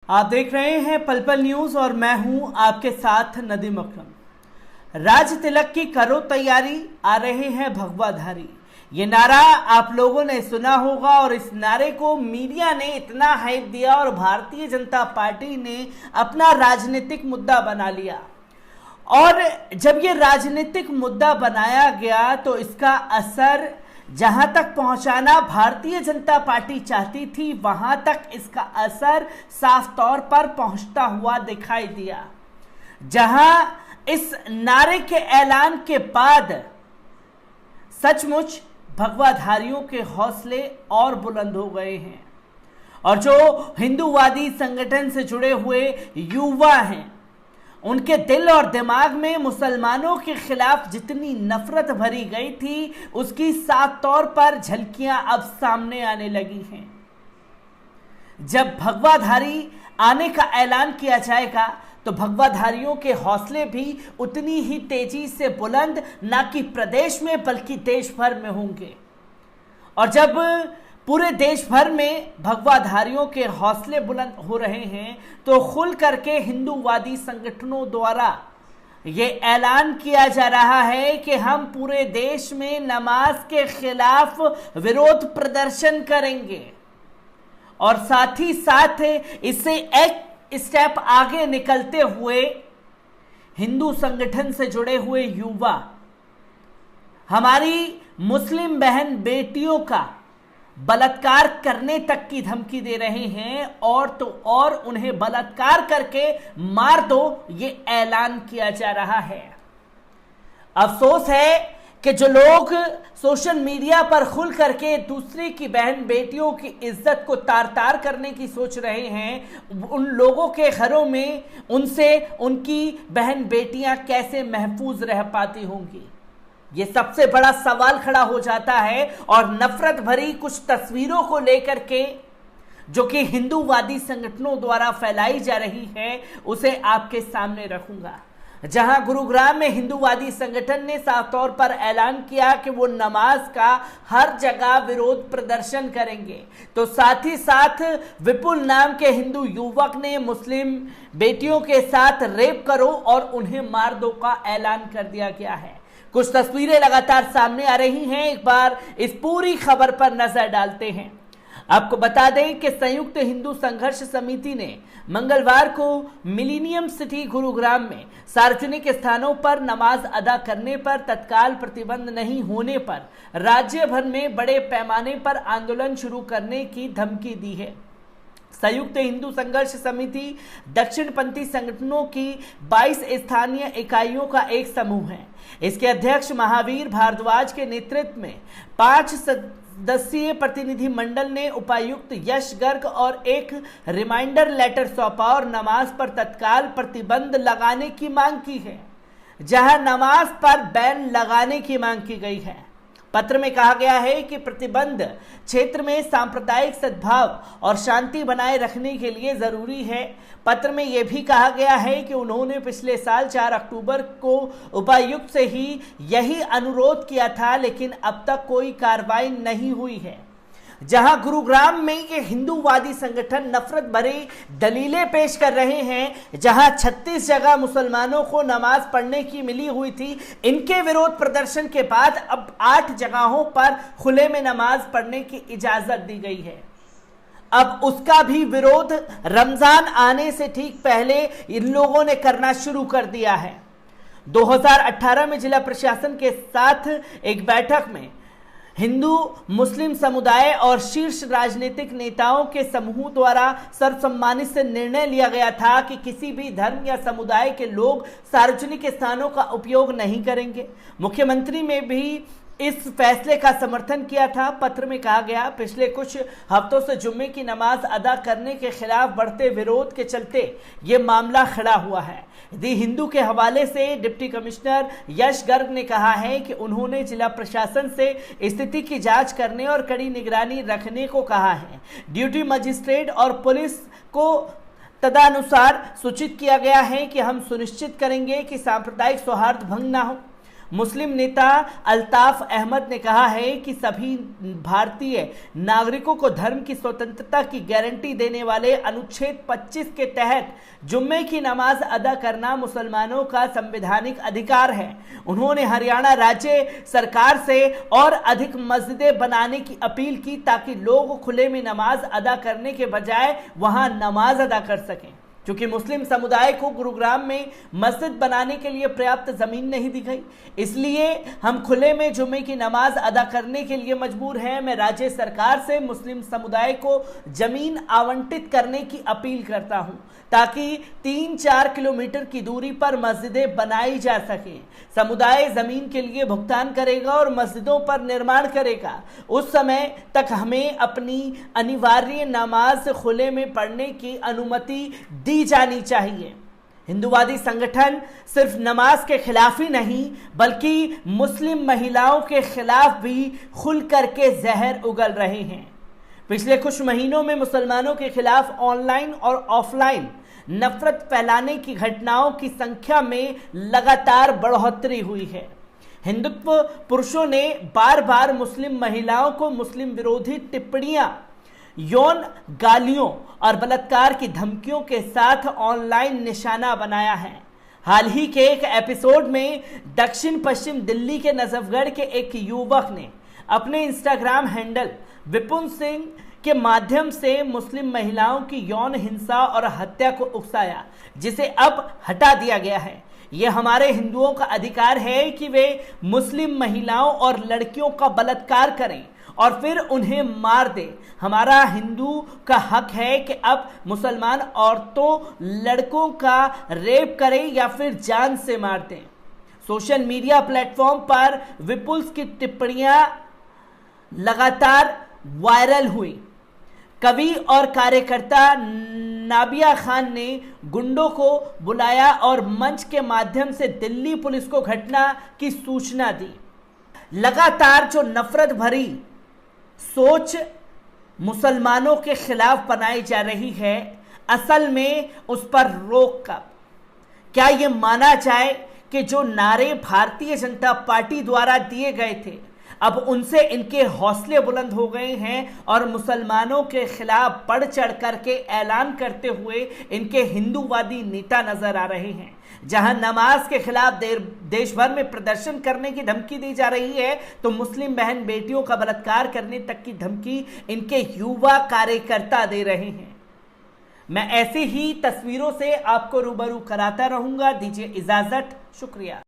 आप देख रहे हैं पल पल न्यूज और मैं हूं आपके साथ नदीम अकरम। राज तिलक की करो तैयारी, आ रहे हैं भगवाधारी। ये नारा आप लोगों ने सुना होगा और इस नारे को मीडिया ने इतना हाइप दिया और भारतीय जनता पार्टी ने अपना राजनीतिक मुद्दा बना लिया। और जब ये राजनीतिक मुद्दा बनाया गया तो इसका असर जहां तक पहुंचाना भारतीय जनता पार्टी चाहती थी, वहां तक इसका असर साफ तौर पर पहुंचता हुआ दिखाई दिया। जहां इस नारे के ऐलान के बाद सचमुच भगवाधारियों के हौसले और बुलंद हो गए हैं और जो हिंदूवादी संगठन से जुड़े हुए युवा हैं, उनके दिल और दिमाग में मुसलमानों के खिलाफ जितनी नफरत भरी गई थी, उसकी साफ तौर पर झलकियां अब सामने आने लगी हैं। जब भगवाधारी आने का ऐलान किया जाएगा तो भगवाधारियों के हौसले भी उतनी ही तेजी से बुलंद न कि प्रदेश में बल्कि देश भर में होंगे। और जब पूरे देश भर में भगवाधारियों के हौसले बुलंद हो रहे हैं तो खुल करके हिंदूवादी संगठनों द्वारा ये ऐलान किया जा रहा है कि हम पूरे देश में नमाज के खिलाफ विरोध प्रदर्शन करेंगे। और साथ ही साथ इससे एक स्टेप आगे निकलते हुए हिंदू संगठन से जुड़े हुए युवा हमारी मुस्लिम बहन बेटियों का बलात्कार करने तक की धमकी दे रहे हैं और तो और उन्हें बलात्कार करके मार दो, ये ऐलान किया जा रहा है। अफसोस है कि जो लोग सोशल मीडिया पर खुल करके दूसरे की बहन बेटियों की इज्जत को तार तार करने की सोच रहे हैं, उन लोगों के घरों में उनसे उनकी बहन बेटियां कैसे महफूज रह पाती होंगी, ये सबसे बड़ा सवाल खड़ा हो जाता है। और नफरत भरी कुछ तस्वीरों को लेकर के जो कि हिंदूवादी संगठनों द्वारा फैलाई जा रही है, उसे आपके सामने रखूंगा। जहां गुरुग्राम में हिंदूवादी संगठन ने साफ तौर पर ऐलान किया कि वो नमाज का हर जगह विरोध प्रदर्शन करेंगे, तो साथ ही साथ विपुल नाम के हिंदू युवक ने मुस्लिम बेटियों के साथ रेप करो और उन्हें मार दो का ऐलान कर दिया गया है। कुछ तस्वीरें लगातार सामने आ रही हैं, एक बार इस पूरी खबर पर नजर डालते हैं। आपको बता दें कि संयुक्त हिंदू संघर्ष समिति ने मंगलवार को मिलीनियम सिटी गुरुग्राम में सार्वजनिक स्थानों पर नमाज अदा करने पर तत्काल प्रतिबंध नहीं होने पर राज्य भर में बड़े पैमाने पर आंदोलन शुरू करने की धमकी दी है। संयुक्त हिंदू संघर्ष समिति दक्षिणपंथी संगठनों की 22 स्थानीय इकाइयों का एक समूह है। इसके अध्यक्ष महावीर भारद्वाज के नेतृत्व में 5 सदस्यीय प्रतिनिधि मंडल ने उपायुक्त यश गर्ग और एक रिमाइंडर लेटर सौंपा और नमाज पर तत्काल प्रतिबंध लगाने की मांग की है। जहां नमाज पर बैन लगाने की मांग की गई है। पत्र में कहा गया है कि प्रतिबंध क्षेत्र में सांप्रदायिक सद्भाव और शांति बनाए रखने के लिए जरूरी है। पत्र में यह भी कहा गया है कि उन्होंने पिछले साल 4 अक्टूबर को उपायुक्त से ही यही अनुरोध किया था, लेकिन अब तक कोई कार्रवाई नहीं हुई है। जहां गुरुग्राम में ये हिंदूवादी संगठन नफरत भरी दलीलें पेश कर रहे हैं, जहां 36 जगह मुसलमानों को नमाज पढ़ने की मिली हुई थी, इनके विरोध प्रदर्शन के बाद अब 8 जगहों पर खुले में नमाज पढ़ने की इजाजत दी गई है। अब उसका भी विरोध रमजान आने से ठीक पहले इन लोगों ने करना शुरू कर दिया है। 2018 में जिला प्रशासन के साथ एक बैठक में हिंदू मुस्लिम समुदाय और शीर्ष राजनीतिक नेताओं के समूह द्वारा सर्वसम्मानित से निर्णय लिया गया था कि किसी भी धर्म या समुदाय के लोग सार्वजनिक स्थानों का उपयोग नहीं करेंगे। मुख्यमंत्री ने भी इस फैसले का समर्थन किया था। पत्र में कहा गया, पिछले कुछ हफ्तों से जुम्मे की नमाज अदा करने के खिलाफ बढ़ते विरोध के चलते ये मामला खड़ा हुआ है। दी हिंदू के हवाले से डिप्टी कमिश्नर यश गर्ग ने कहा है कि उन्होंने जिला प्रशासन से स्थिति की जांच करने और कड़ी निगरानी रखने को कहा है। ड्यूटी मजिस्ट्रेट और पुलिस को तदनुसार सूचित किया गया है कि हम सुनिश्चित करेंगे कि सांप्रदायिक सौहार्द भंग ना हो। मुस्लिम नेता अल्ताफ अहमद ने कहा है कि सभी भारतीय नागरिकों को धर्म की स्वतंत्रता की गारंटी देने वाले अनुच्छेद 25 के तहत जुम्मे की नमाज अदा करना मुसलमानों का संवैधानिक अधिकार है। उन्होंने हरियाणा राज्य सरकार से और अधिक मस्जिदें बनाने की अपील की ताकि लोग खुले में नमाज अदा करने के बजाय वहां नमाज अदा कर सकें। क्योंकि मुस्लिम समुदाय को गुरुग्राम में मस्जिद बनाने के लिए पर्याप्त जमीन नहीं दी गई, इसलिए हम खुले में जुम्मे की नमाज अदा करने के लिए मजबूर हैं। मैं राज्य सरकार से मुस्लिम समुदाय को जमीन आवंटित करने की अपील करता हूं ताकि 3-4 किलोमीटर की दूरी पर मस्जिदें बनाई जा सकें। समुदाय जमीन के लिए भुगतान करेगा और मस्जिदों पर निर्माण करेगा। उस समय तक हमें अपनी अनिवार्य नमाज खुले में पढ़ने की अनुमति दी जानी चाहिए। हिंदूवादी संगठन सिर्फ नमाज के खिलाफ ही नहीं बल्कि मुस्लिम महिलाओं के खिलाफ भी खुल करके जहर उगल रहे हैं। पिछले कुछ महीनों में मुसलमानों के खिलाफ ऑनलाइन और ऑफलाइन नफरत फैलाने की घटनाओं की संख्या में लगातार बढ़ोतरी हुई है। हिंदुत्व पुरुषों ने बार बार मुस्लिम महिलाओं को मुस्लिम विरोधी टिप्पणियां, यौन गालियों और बलात्कार की धमकियों के साथ ऑनलाइन निशाना बनाया है। हाल ही के एक एपिसोड में दक्षिण पश्चिम दिल्ली के नजफगढ़ के एक युवक ने अपने इंस्टाग्राम हैंडल विपुल सिंह के माध्यम से मुस्लिम महिलाओं की यौन हिंसा और हत्या को उकसाया, जिसे अब हटा दिया गया है। यह हमारे हिंदुओं का अधिकार है कि वे मुस्लिम महिलाओं और लड़कियों का बलात्कार करें और फिर उन्हें मार दें। हमारा हिंदू का हक है कि अब मुसलमान औरतों, लड़कों का रेप करें या फिर जान से मार दें। सोशल मीडिया प्लेटफॉर्म पर विपुल्स की टिप्पणियां लगातार वायरल हुई। कवि और कार्यकर्ता नाबिया खान ने गुंडों को बुलाया और मंच के माध्यम से दिल्ली पुलिस को घटना की सूचना दी। लगातार जो नफरत भरी सोच मुसलमानों के खिलाफ बनाई जा रही है, असल में उस पर रोक कब? क्या यह माना जाए कि जो नारे भारतीय जनता पार्टी द्वारा दिए गए थे अब उनसे इनके हौसले बुलंद हो गए हैं और मुसलमानों के खिलाफ बढ़ चढ़ करके ऐलान करते हुए इनके हिंदूवादी नेता नजर आ रहे हैं। जहां नमाज के खिलाफ देश भर में प्रदर्शन करने की धमकी दी जा रही है, तो मुस्लिम बहन बेटियों का बलात्कार करने तक की धमकी इनके युवा कार्यकर्ता दे रहे हैं। मैं ऐसी ही तस्वीरों से आपको रूबरू कराता रहूंगा। दीजिए इजाजत, शुक्रिया।